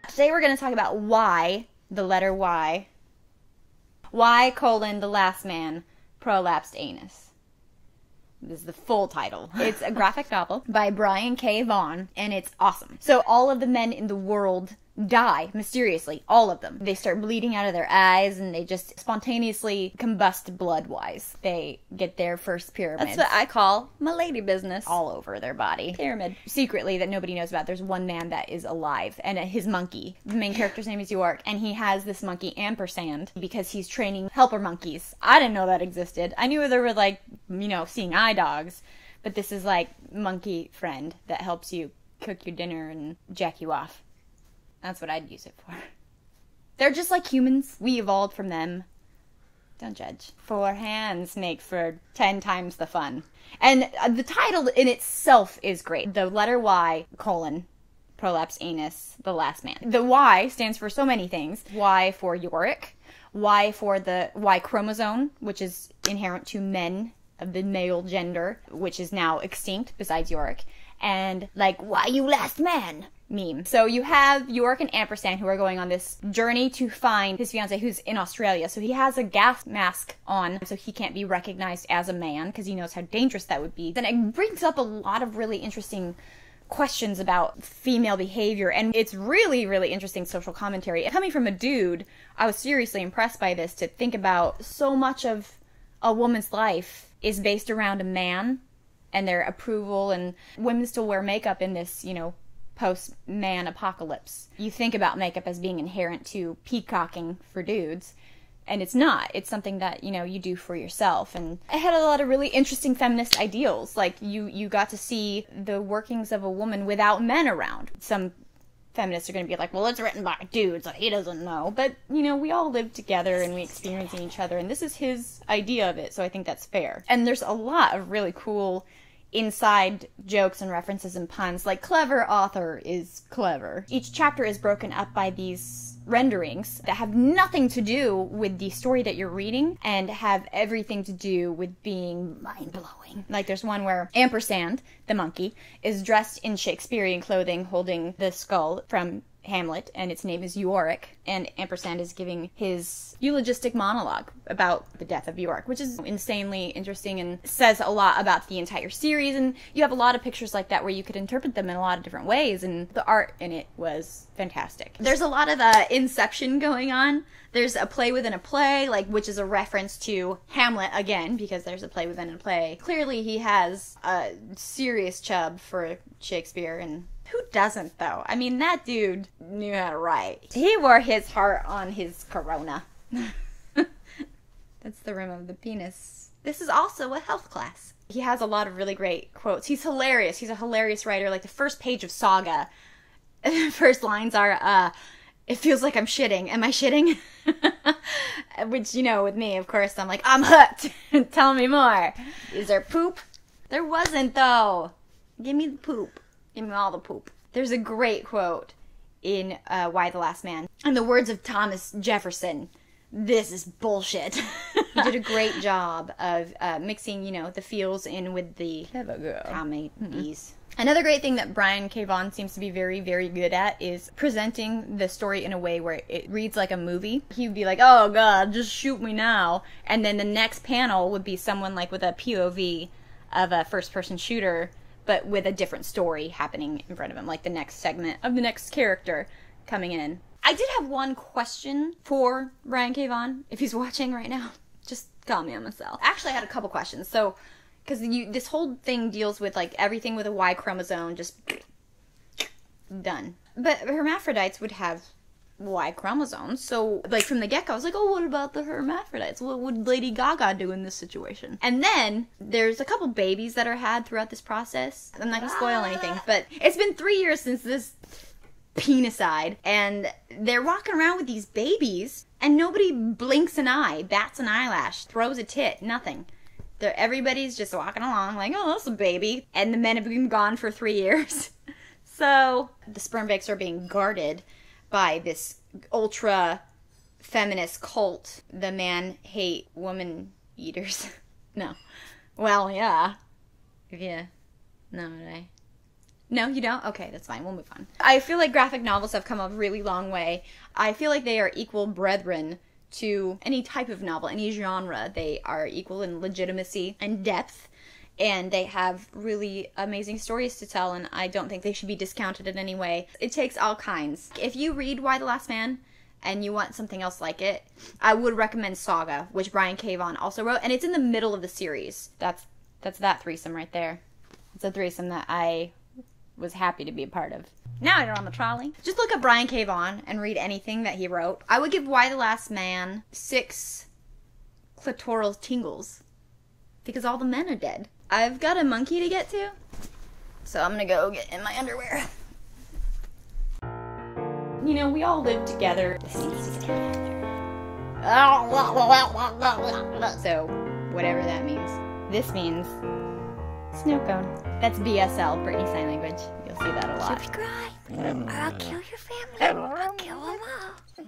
Today we're going to talk about why, the letter Y. Y: the last man, prolapsed anus. This is the full title. It's a graphic novel by Brian K. Vaughn, and it's awesome. So all of the men in the world die mysteriously. All of them. They start bleeding out of their eyes, and they just spontaneously combust blood-wise. They get their first pyramids. That's what I call my lady business. All over their body. Pyramid. Secretly, that nobody knows about, there's one man that is alive, and his monkey. The main character's name is York, and he has this monkey, Ampersand, because he's training helper monkeys. I didn't know that existed. I knew there were, like, seeing eye dogs, but this is, like, monkey friend that helps you cook your dinner and jack you off. That's what I'd use it for. They're just like humans. We evolved from them. Don't judge. 4 hands make for 10 times the fun. And the title in itself is great. The letter Y: prolapsed anus, the last man. The Y stands for so many things. Y for Yorick. Y for the Y chromosome, which is inherent to men of the male gender, which is now extinct besides Yorick. And, like, why you last man meme. So you have York and Ampersand who are going on this journey to find his fiancée who's in Australia. So he has a gas mask on so he can't be recognized as a man because he knows how dangerous that would be. Then it brings up a lot of really interesting questions about female behavior, and it's really, really interesting social commentary. Coming from a dude, I was seriously impressed by this, to think about so much of a woman's life is based around a man and their approval, and women still wear makeup in this, post-man apocalypse. You think about makeup as being inherent to peacocking for dudes, and it's not. It's something that, you do for yourself. And it had a lot of really interesting feminist ideals. Like, you got to see the workings of a woman without men around. Some feminists are going to be like, well, it's written by a dude, so he doesn't know. But, we all live together and we experience each other, and this is his idea of it, so I think that's fair. And there's a lot of really cool inside jokes and references and puns. Like, clever author is clever. Each chapter is broken up by these renderings that have nothing to do with the story that you're reading and have everything to do with being mind-blowing. Like, there's one where Ampersand, the monkey, is dressed in Shakespearean clothing holding the skull from Hamlet, and its name is Yorick, and Ampersand is giving his eulogistic monologue about the death of York, which is insanely interesting and says a lot about the entire series. And you have a lot of pictures like that where you could interpret them in a lot of different ways, and the art in it was fantastic. There's a lot of Inception going on. There's a play within a play, which is a reference to Hamlet again, because there's a play within a play. Clearly he has a serious chub for Shakespeare, and who doesn't, though? I mean, that dude knew how to write. He wore his heart on his corona. That's the rim of the penis. This is also a health class. He has a lot of really great quotes. He's hilarious. He's a hilarious writer. Like, the first page of Saga, the first lines are, it feels like I'm shitting. Am I shitting? Which, with me, of course, I'm like, I'm hooked. Tell me more. Is there poop? There wasn't, though. Give me the poop. Give me all the poop. There's a great quote in Y: the Last Man. In the words of Thomas Jefferson, this is bullshit. He did a great job of mixing, the feels in with the comedies. Another great thing that Brian K. Vaughn seems to be very, very good at is presenting the story in a way where it reads like a movie. He would be like, oh god, just shoot me now. And then the next panel would be someone with a POV of a first-person shooter, but with a different story happening in front of him, like the next segment of the next character coming in. I did have one question for Brian K. Vaughn. If he's watching right now, just call me on my cell. Actually, I had a couple questions. So, because this whole thing deals with, everything with a Y chromosome, just done. But hermaphrodites would have Y chromosomes, so, from the get-go, I was like, oh, what about the hermaphrodites? What would Lady Gaga do in this situation? And then, there's a couple babies that are had throughout this process. I'm not gonna spoil anything, but it's been 3 years since this penicide, and they're walking around with these babies, and nobody blinks an eye, bats an eyelash, throws a tit, nothing. Everybody's just walking along like, oh, that's a baby. And the men have been gone for 3 years. So, the sperm banks are being guarded by this ultra-feminist cult, the man-hate woman eaters. No. Well, yeah. Yeah. No, right. No, you don't? Okay, that's fine. We'll move on. I feel like graphic novels have come a really long way. I feel like they are equal brethren to any type of novel, any genre. They are equal in legitimacy and depth, and they have really amazing stories to tell, and I don't think they should be discounted in any way. It takes all kinds. If you read Y the Last Man and you want something else like it, I would recommend Saga, which Brian K. Vaughn also wrote, and it's in the middle of the series. That's that threesome right there. It's a threesome that I was happy to be a part of. Now you're on the trolley. Just look up Brian K. Vaughn and read anything that he wrote. I would give Y the Last Man 6 clitoral tingles because all the men are dead. I've got a monkey to get to, so I'm gonna go get in my underwear. You know, we all live together. So, whatever that means. This means snow cone. That's BSL, Brittni Sign Language. You'll see that a lot. Subscribe, or I'll kill your family. I'll kill them all.